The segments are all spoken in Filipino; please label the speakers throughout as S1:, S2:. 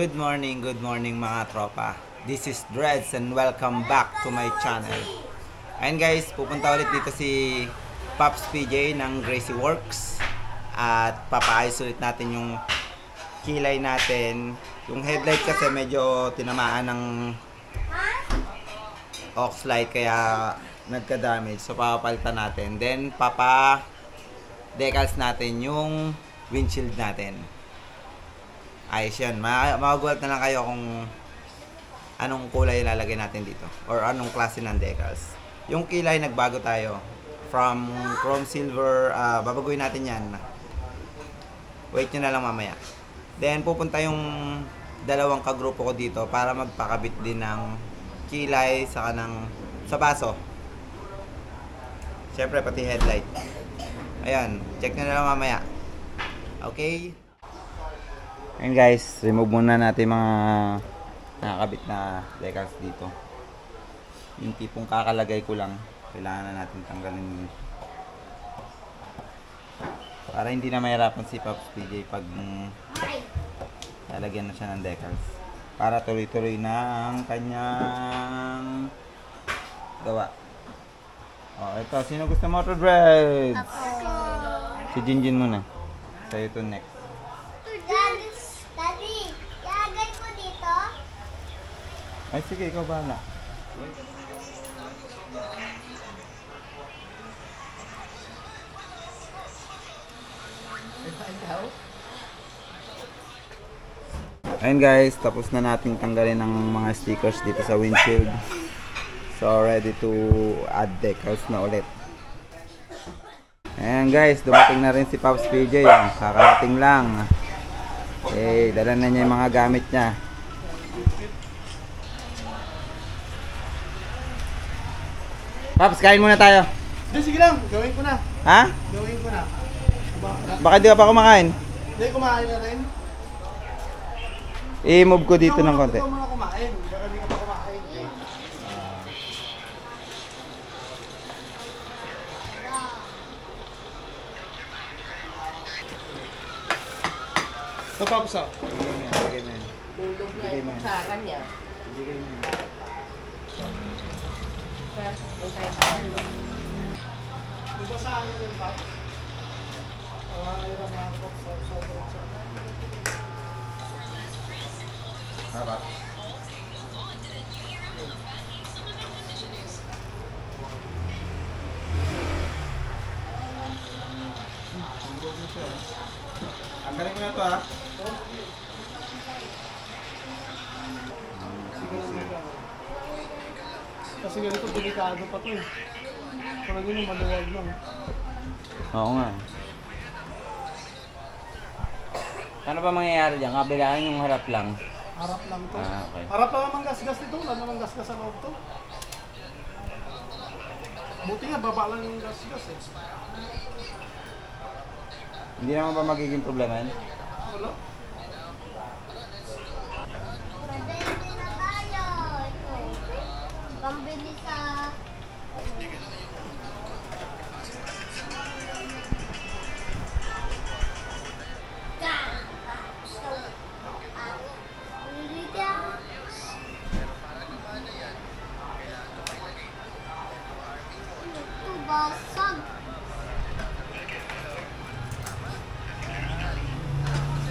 S1: Good morning mga tropa. This is Dreads and welcome back to my channel. Ayun guys, pupunta ulit dito si Pops PJ ng Gracie Works at papaayos ulit natin yung kilay natin. Yung headlight kasi medyo tinamaan ng aux light kaya nagka-damage, so papapalitan natin. Then decals natin yung windshield natin. Ayos yan. Magugulat na lang kayo kung anong kulay ilalagay natin dito or anong klase ng decals. Yung kilay nagbago tayo from chrome silver, babaguhin natin yan. Wait nyo na lang mamaya. Then pupunta yung dalawang kagrupo ko dito para magpakabit din ng kilay sa baso. Siyempre pati headlight. Ayan, check nyo na lang mamaya. Okay? And guys, remove muna natin mga nakakabit na decals dito. Yung tipong kakalagay ko lang, kailangan na natin tanggalin para hindi na mahirapan si Pops PJ pag lalagyan na siya ng decals. Para tuloy-tuloy na ang kanyang gawa. Oh, ito. Sino gusto mo to, Dreads? Si Jinjin muna. Sa'yo to next. Ay, sige, ikaw bahala. Ayun guys, tapos na natin tanggalin ng mga stickers dito sa windshield. So, ready to add decals na ulit. Ayun guys, dumating na rin si Pops PJ. Kakarating lang. Eh, dala na niya yung mga gamit niya. Pops, kain muna tayo.
S2: Sige lang, gawin ko na.
S1: Ha?
S2: Gawin ko na.
S1: Baka di ka pa kumakain?
S2: Hindi, kumain na rin.
S1: I-move ko dito ng konti.
S2: Ikaw muna kumain. Baka di ka pa kumain. Ito pa po sa?
S1: Bigay mo yan. Bigay mo yan.
S3: Sa kanya.
S1: Bigay mo yan.
S2: Diba sa akin yung pop? Ayaw mga pop sa
S1: Haba. Angkalin mo na ito ha.
S2: Kasi ganito, delikado pa ito eh. Parang yun yung maluwag lang.
S1: Oo nga. Ano ba mangyayari dyan? Kabilaan yung harap lang.
S2: Harap lang to.
S1: Okay.
S2: Harap lang naman gas-gas nito. Wala naman gas-gas sa loob to. Buti nga, baba lang yung gas-gas eh.
S1: Hindi naman ba magiging problema yan?
S2: Wala.
S4: Pambili sa... Basag.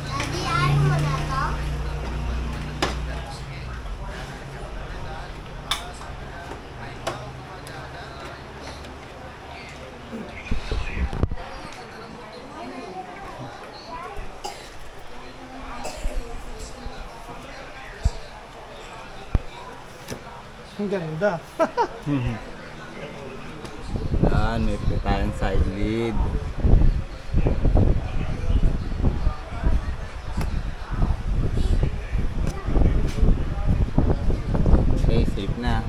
S4: Daddy, ayaw mo na to?
S2: Ang ganda.
S1: Yan, may tayong side lead. Okay, safe na.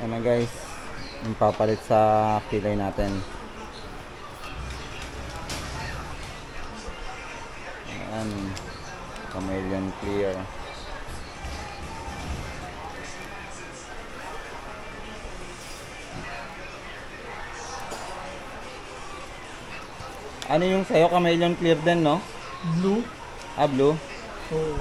S1: Yan na guys, yung papalit sa kilay natin. Ayan, chameleon clear. Ano yung sa'yo? Chameleon clear din, no?
S2: Blue.
S1: Ah, blue.
S2: Oo.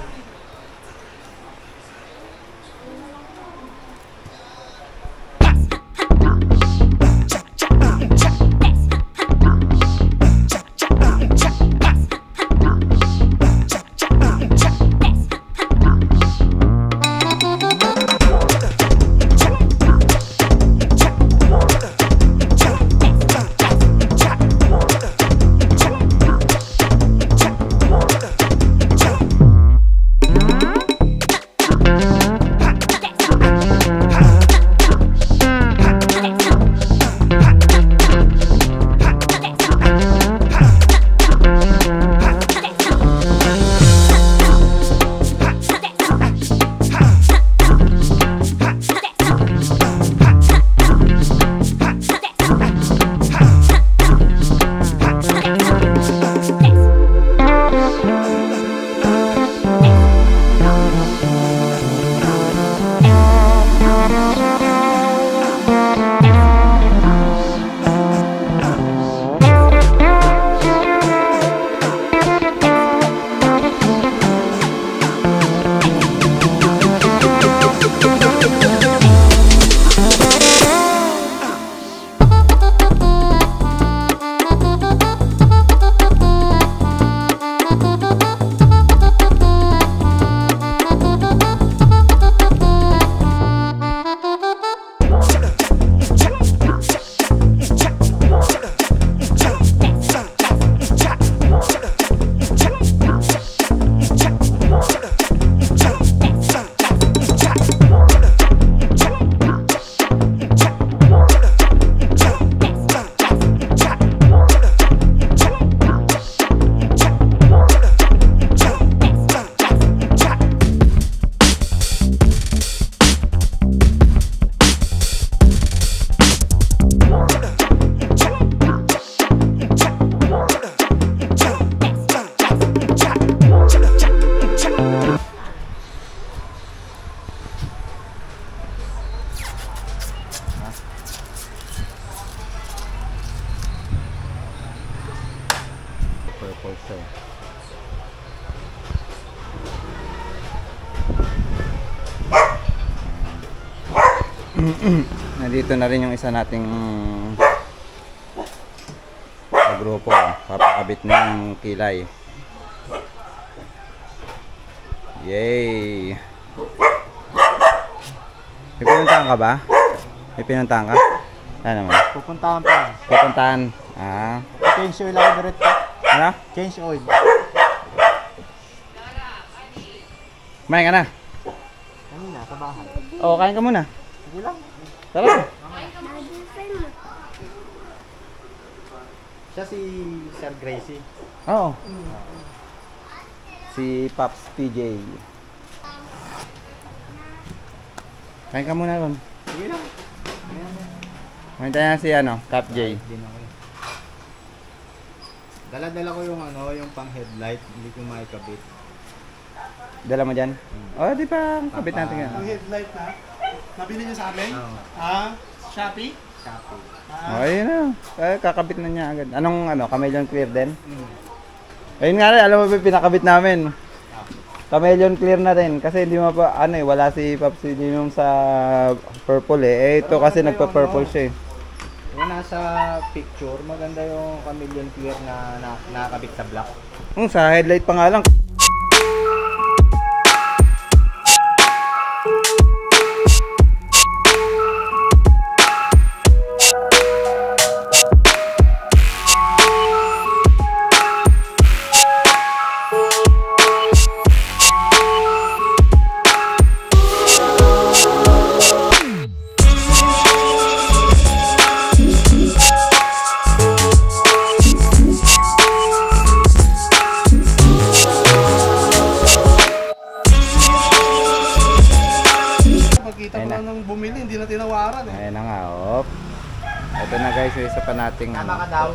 S1: Purple siya. Nandito na rin yung isa nating grupo. Papakabit na yung kilay. Yay! May pinuntahan ka ba? May pinuntahan ka? Ano naman?
S2: Pupuntahan pa.
S1: Pupuntahan. Ah.
S2: Change oil ako direct.
S1: Ano?
S2: Change oil.
S1: Kumain ka na?
S2: Kanina, sa bahay.
S1: Oo, kain ka muna.
S2: Sige lang.
S1: Tara.
S4: Daddy, friend mo.
S2: Siya si Sir Gracie.
S1: Oo. Si Pops PJ. Kain ka muna ron.
S2: Sige lang.
S1: Kain tayo na si Cap J.
S2: Din ako eh. Dala-dala ko yung yung pang headlight, hindi ko maikabit.
S1: Dala mo dyan? Oh, di pa. Kabit natin yan.
S2: Ang headlight na, nabili niya sa amin?
S1: Oh.
S2: Ah, Shopee?
S1: Oh,
S2: Ah,
S1: ayun na. Kakabit na niya agad. Anong Chameleon clear din? Ayun nga rin, alam mo ba yung pinakabit namin? Chameleon clear na rin. Kasi hindi mo pa, wala si Pops yung sa purple eh. Ito kasi nagpa-purple siya eh.
S2: yung nasa picture, maganda yung chameleon clear na nakakabit sa black.
S1: Sa headlight pa nga lang.
S2: Kita ko lang nung bumili, hindi na tinawaran eh.
S1: Ayan na nga, op. Ito na guys, yung isa pa nating
S2: Tama ka daw.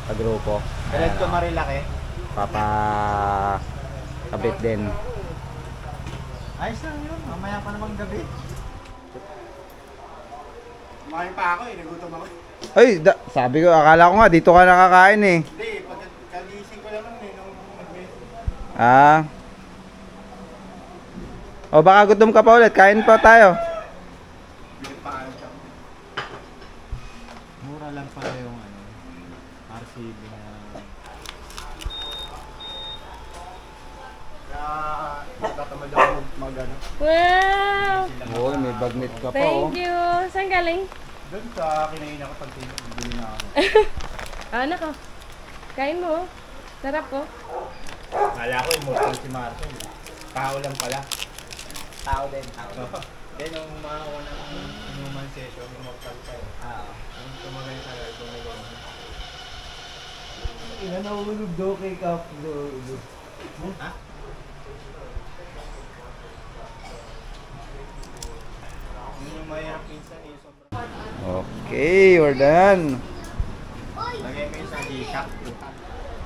S1: pagrupo.
S2: Diretso marilaki.
S1: Kabit din.
S2: Ayos lang yun, mamaya pa namang gabi. Kumain pa ako eh, nagutom ako.
S1: Ay, sabi ko, akala ko nga, dito ka nakakain eh.
S2: Hindi, pagkagising ko naman eh, nung mag-message.
S1: Ah. O baka gutom ka pa ulit, kain pa tayo.
S2: Mura lang pala yung ano, RCB na... Kaya, tatamad ako mag-ano.
S3: Wow!
S1: Oo, may bagnet ka pa oh.
S3: Thank you! Saan galing?
S2: Doon sa kinain ako pag bili na ako.
S3: Anak ko. Kain mo. Oh. Sarap po.
S2: Kala ko immortal si Marcel. Tao lang pala.
S1: Tao din, tao.
S2: Then nung mga unang inuman session, immortal pa eh. Nung tumagay sa live, tumagay.
S1: Ina nahulog daw kay Kap.
S2: Ha? Yun yung mahirap minsan eh. Sobrang...
S1: Okay, we're done.
S2: Lagay mo yung sa G-Shock.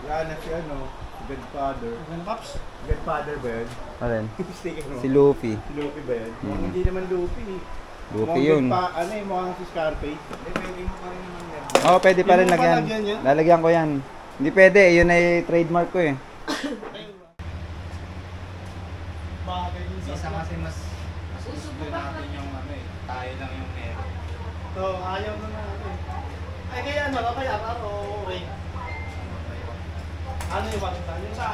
S2: Yan na si ano, Godfather. Ano Pops? Godfather ba yun?
S1: Alin?
S2: Sticker mo.
S1: Si Luffy.
S2: Si Luffy ba yun? Hindi naman Luffy.
S1: Luffy
S2: Mukhang
S1: yun.
S2: ano eh, mukhang si Scarface. Hindi, pwede mo pa rin naman yan.
S1: Oo, pwede pa rin
S2: Hindi mo pa
S1: lagyan.
S2: lagyan yan?
S1: Lalagyan ko yan. Hindi pwede, yun ay trademark ko eh.
S2: Bagay din sa... Isa kasi mas gusto natin yung ano eh, tayo lang yung meron. So, ayaw na natin. Ay, kaya ano, kaya ako, okay. Ano yung bakit yung sa...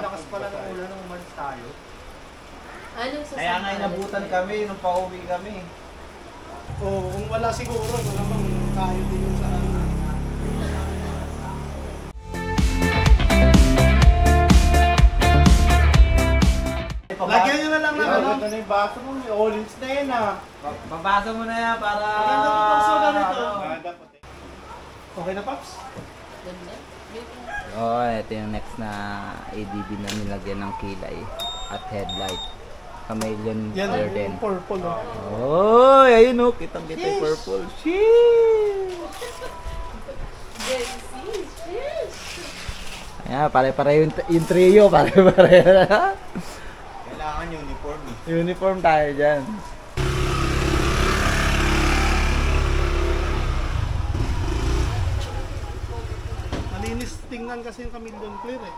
S2: Lakas pala ng ulan nung umalis tayo.
S3: Anong sasabihin?
S1: Kaya nga inabutan kami nung pauwi kami.
S2: Oo, kung wala siguro, wala bang tayo din yung sa ano. Lagyan nyo na lang ng ano. Ito na yung baso mo, may olives na yan ah.
S1: Babasa mo na yan para...
S2: Maganda po Pops, ganito. Okay na Pops?
S3: Ganda.
S1: Oh, ito yung next na ADB na nilagyan ng kilay at headlight. Chameleon
S2: Yan
S1: color din.
S2: yung purple oh.
S1: Oh, ayun oh, kitang-kita yung purple. Sheesh! Ayan, pare-pare yung trio, pare-pare.
S2: Kailangan uniform eh.
S1: Uniform tayo dyan.
S2: Malinis tingnan kasi yung Chameleon clear eh.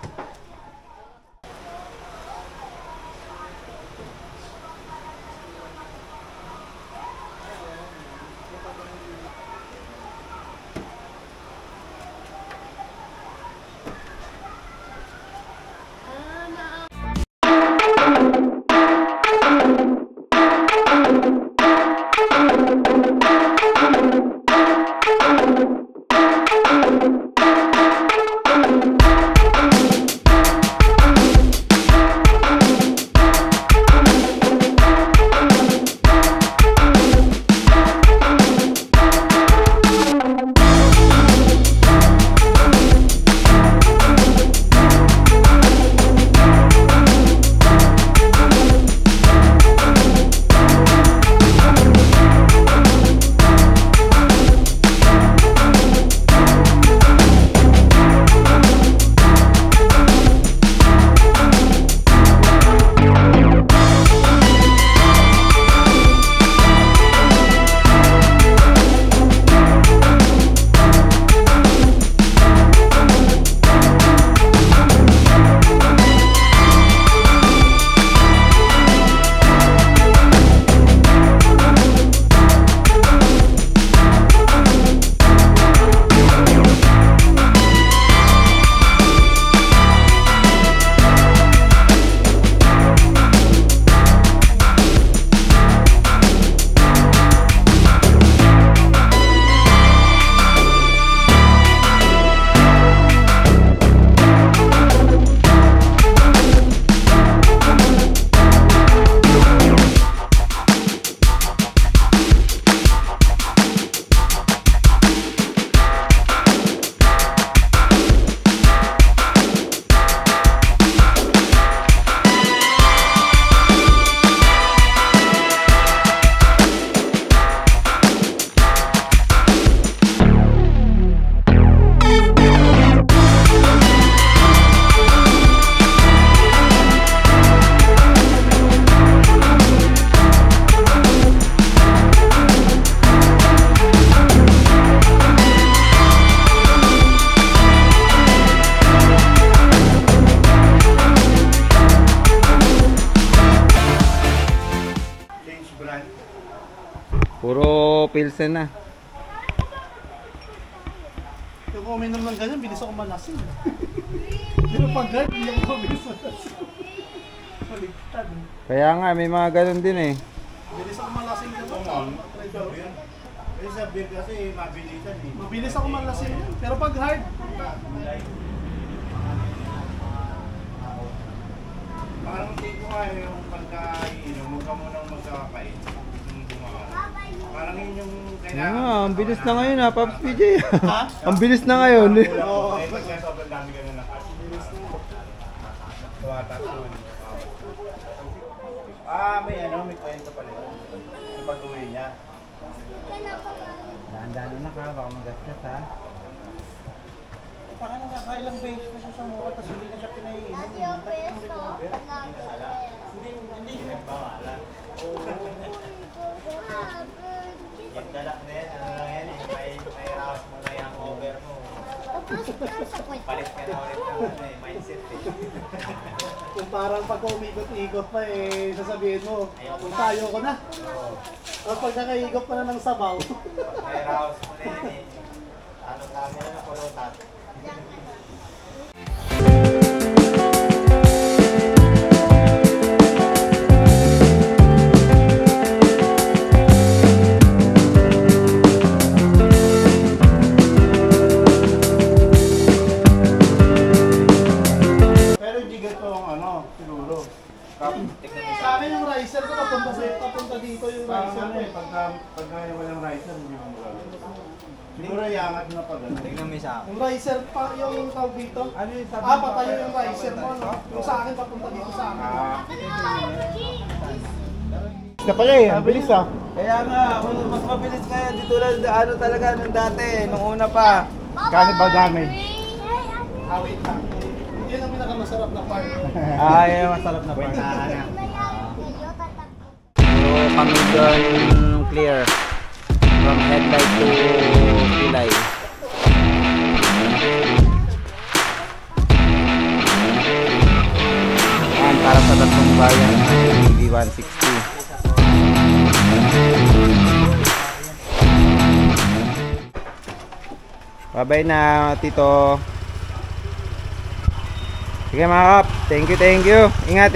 S1: Pilsen na.
S2: Yung uminom ng ganyan, bilis ako malasing. Pero pag guard, hindi ako mabilis malasing. Baligtad.
S1: Kaya nga, may mga ganun din eh.
S2: Bilis ako malasing dito.
S5: Eh sa beer kasi mabilisan eh.
S2: Mabilis ako malasing. Pero pag hard,
S5: Parang hindi ko nga yung pagkainom, huwag ka munang magkakain. Yung bumakas. Parang yun yung kailangan.
S1: Ang bilis na ngayon ha, Pops PJ.
S2: ha?
S1: Ang bilis na ngayon.
S5: Oo. Eh pag sobrang dami ka na nakas. Tuwatakon. May kwento pala yun. Yung pag-uwi niya.
S1: Daan-daan na ka, baka magastos ha.
S5: Parang nakakailang beses na siya sa mukha, tapos hindi na siya pinaiinom. Hindi nagbawalan. Yung dalak na yan, ano lang yan eh, may raos mo na yung over mo. Palit ka na ulit ng mindset eh.
S2: kung parang pag umikot-ikot pa eh, sasabihin mo, kung tayo ko na. Tapos pag nakaikot pa na ng sabaw.
S5: May raos mo na yan eh. Ano kami na pulutan.
S2: Pero hindi ganito ang ano, siguro. Sa akin yung ricer ko, papunta dito yung ricer ko.
S5: Pagka walang ricer, hindi mo magagawa. Siguro iangat na pa gano'n. Tignan mo isa.
S2: Yung ricer pa, yung tawag dito.
S5: Ano yung sabi?
S2: Patayo yung ricer mo, no? Yung sa akin, papunta dito sa akin.
S5: Na pala eh, ang bilis ah.
S1: Kaya nga, mas mabilis kaya dito lang ano talaga nung dati, nung una pa.
S5: Kano ba damage?
S2: Awit lang. Yun ang pinakamasarap na part.
S1: Ay, masarap na part. So, kami doon clear. From headlight to pilay. Yan, para sa tatlong bayan ng EV160. Bye-bye na, Tito. Sige mga kap, thank you. Ingat.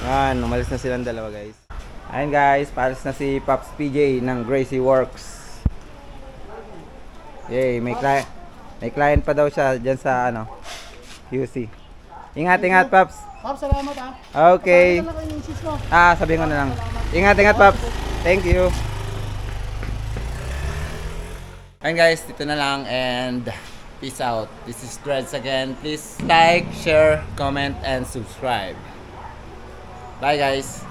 S1: Yan, umalis na silang dalawa guys. Ayun guys, paalis na si Pops PJ ng Gracie Works. Yay, may client pa daw siya dyan sa ano, QC. Ingat Pops.
S2: Pops, salamat ah.
S1: Okay.
S2: Pasalamat lang yung insist mo.
S1: Sabihin ko na lang. Ingat Pops. Thank you. Ayun guys, dito na lang and peace out. This is Dreads again. Please like, share, comment, and subscribe. Bye guys.